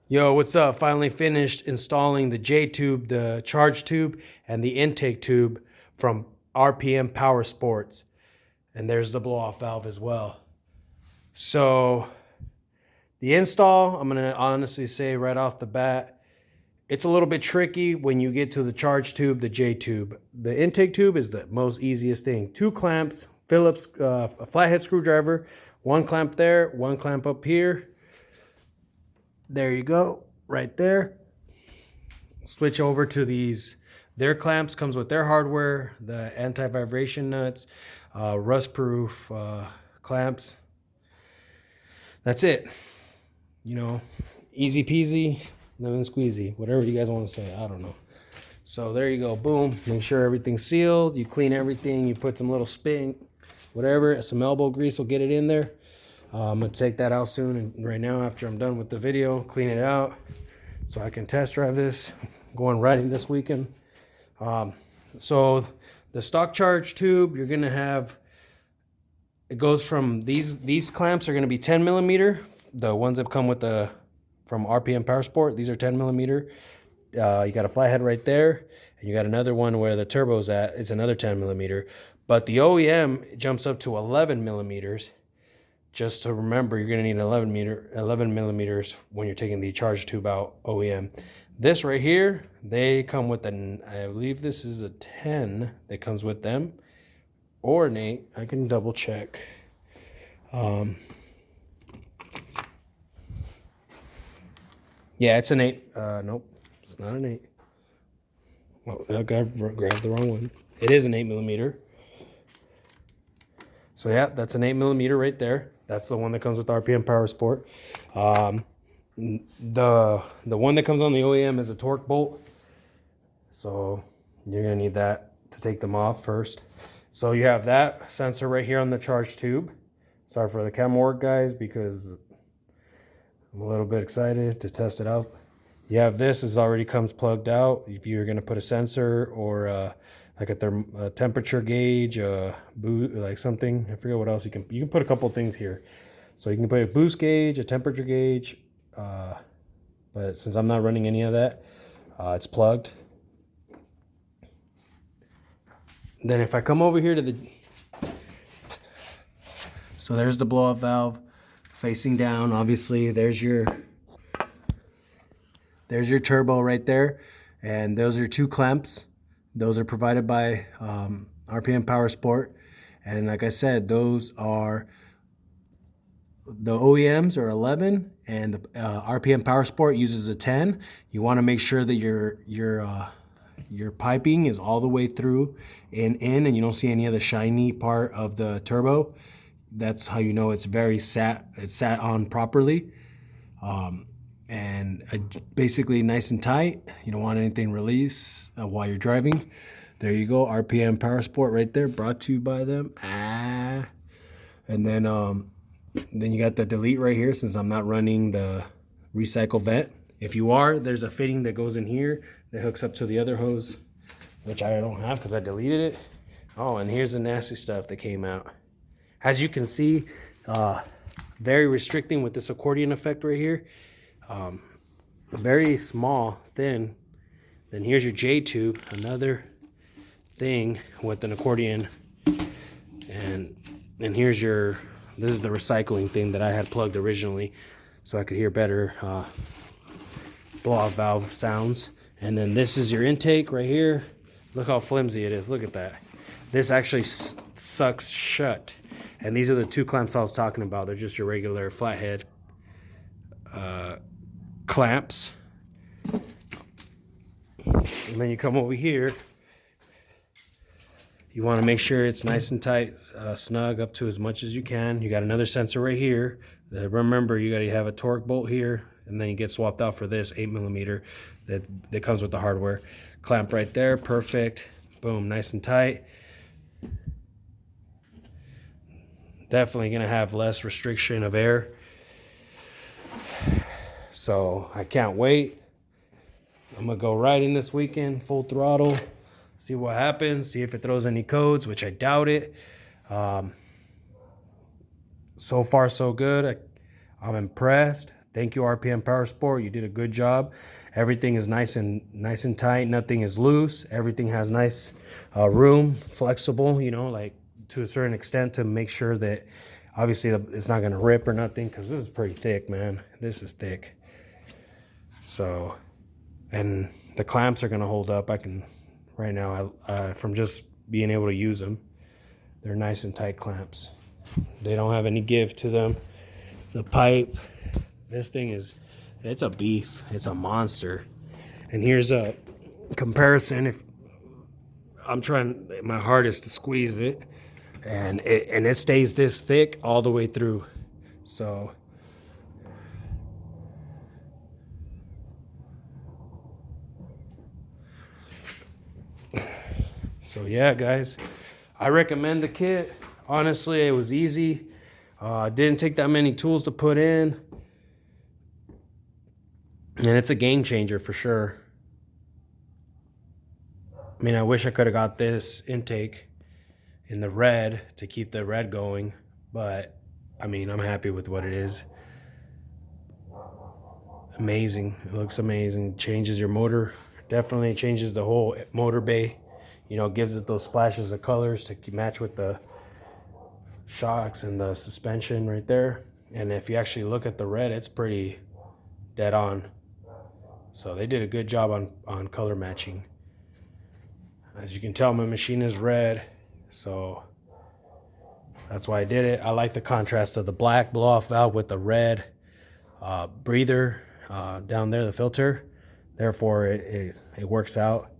Yo, what's up? Finally finished installing the J tube, the charge tube, and the intake tube from RPM Power Sports. And there's the blow off valve as well. So, the install, I'm going to honestly say right off the bat, it's a little bit tricky when you get to the charge tube, the J tube. The intake tube is the most easiest thing. 2 clamps, Phillips, a flathead screwdriver, 1 clamp there, 1 clamp up here. There you go, right there. Switch over to these. Their clamps comes with their hardware, the anti-vibration nuts, rust-proof clamps. That's it. You know, easy peasy, lemon squeezy, whatever you guys want to say. I don't know. So there you go. Boom. Make sure everything's sealed. You clean everything. You put some little spit, whatever, some elbow grease will get it in there. I'm going to take that out soon, and right now after I'm done with the video, clean it out so I can test drive this. I'm going riding this weekend. So the stock charge tube, you're going to have, it goes from these clamps are going to be 10 millimeter. The ones that come with from RPM Power Sport, these are 10 millimeter. You got a flathead right there, and you got another one where the turbo's at. It's another 10 millimeter, but the OEM jumps up to 11 millimeters. Just to remember, you're going to need 11 millimeters when you're taking the charge tube out OEM. This right here, they come with I believe this is a 10 that comes with them, or an 8. I can double check. Yeah, it's an 8. Nope, it's not an 8. Well, I grabbed the wrong one. It is an 8 millimeter. So yeah, that's an 8 millimeter right there. That's the one that comes with RPM Power Sport. The one that comes on the OEM is a torque bolt. So you're gonna need that to take them off first. So you have that sensor right here on the charge tube. Sorry for the camera work, guys, because I'm a little bit excited to test it out. You have this, it already comes plugged out. If you're gonna put a sensor or like a temperature gauge, like something, I forget what else you can put a couple of things here. So you can put a boost gauge, a temperature gauge, but since I'm not running any of that, it's plugged. Then if I come over here to so there's the blow-off valve facing down. Obviously, there's your turbo right there, and those are 2 clamps. Those are provided by RPM Power Sport. And like I said, those are, the OEMs are 11, and the RPM Power Sport uses a 10. You want to make sure that your piping is all the way through and in, and you don't see any of the shiny part of the turbo. That's how you know it's sat on properly. And basically nice and tight. You don't want anything release while you're driving. There you go, RPM Power Sport right there, brought to you by them. And then you got the delete right here, since I'm not running the recycle vent. If you are, there's a fitting that goes in here that hooks up to the other hose, which I don't have because I deleted it. Oh, and here's the nasty stuff that came out. As you can see, very restricting with this accordion effect right here. Very small, thin. Then here's your J tube, another thing with an accordion, and here's this is the recycling thing that I had plugged originally so I could hear better blow-off valve sounds. And then this is your intake right here. Look how flimsy it is. Look at that. This actually sucks shut. And these are the 2 clamps I was talking about. They're just your regular flathead clamps. And then you come over here, you want to make sure it's nice and tight, snug up to as much as you can. You got another sensor right here. Remember, you got to have a torque bolt here, and then you get swapped out for this 8 millimeter that comes with the hardware. Clamp right there, perfect. Boom, nice and tight. Definitely gonna have less restriction of air. So I can't wait. I'm gonna go riding this weekend, full throttle, see what happens, see if it throws any codes, which I doubt it. So far so good. I'm impressed. Thank you, RPM Powersport. You did a good job. Everything is nice and tight. Nothing is loose. Everything has nice room, flexible, you know, like to a certain extent to make sure that obviously it's not going to rip or nothing, because this is pretty thick, man. This is thick. So, and the clamps are going to hold up. I can, right now, from just being able to use them, they're nice and tight clamps. They don't have any give to them. The pipe, this thing is, it's a beef. It's a monster. And here's a comparison. If I'm trying my hardest to squeeze it, and it stays this thick all the way through. So yeah, guys, I recommend the kit. Honestly, it was easy. Didn't take that many tools to put in, and it's a game changer for sure. I mean, I wish I could have got this intake in the red to keep the red going, but I mean, I'm happy with what it is. Amazing. It looks amazing. Changes your motor. Definitely changes the whole motor bay. You know, gives it those splashes of colors to match with the shocks and the suspension right there. And if you actually look at the red, it's pretty dead on. So they did a good job on color matching. As you can tell, my machine is red, so that's why I did it. I like the contrast of the black blow-off valve with the red breather down there, the filter. Therefore, it works out.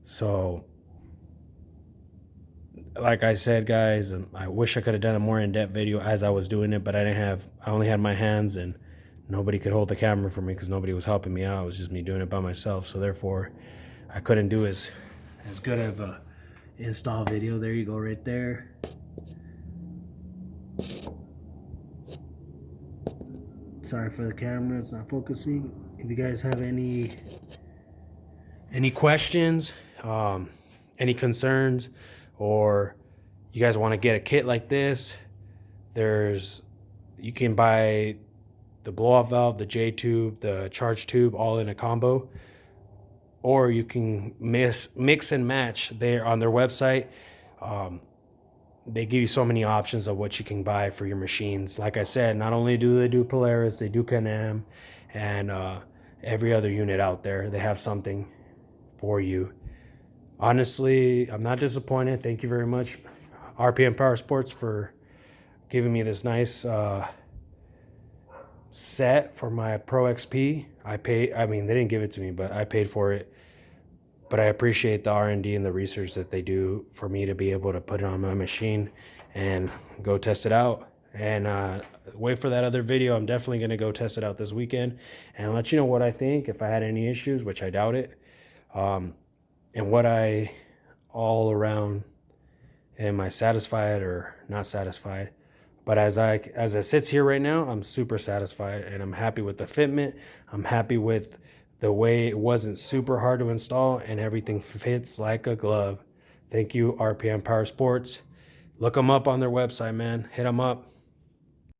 So, like I said, guys, I wish I could have done a more in-depth video as I was doing it, but I only had my hands, and nobody could hold the camera for me because nobody was helping me out. It was just me doing it by myself. So therefore, I couldn't do as good of a install video. There you go, right there. Sorry for the camera, it's not focusing. If you guys have any questions, any concerns, or you guys want to get a kit like this, you can buy the blow-off valve, the J-tube, the charge tube, all in a combo, or you can mix and match. There on their website, they give you so many options of what you can buy for your machines. Like I said, not only do they do Polaris, they do Can-Am, and every other unit out there. They have something for you. Honestly, I'm not disappointed. Thank you very much, RPM Powersports, for giving me this nice set for my Pro XP. I mean, they didn't give it to me, but I paid for it. But I appreciate the R&D and the research that they do for me to be able to put it on my machine and go test it out. And wait for that other video. I'm definitely going to go test it out this weekend and let you know what I think, if I had any issues, which I doubt it. And what I all around, am I satisfied or not satisfied? But as it sits here right now, I'm super satisfied, and I'm happy with the fitment. I'm happy with the way it wasn't super hard to install, and everything fits like a glove. Thank you, RPM Powersports. Look them up on their website, man. Hit them up.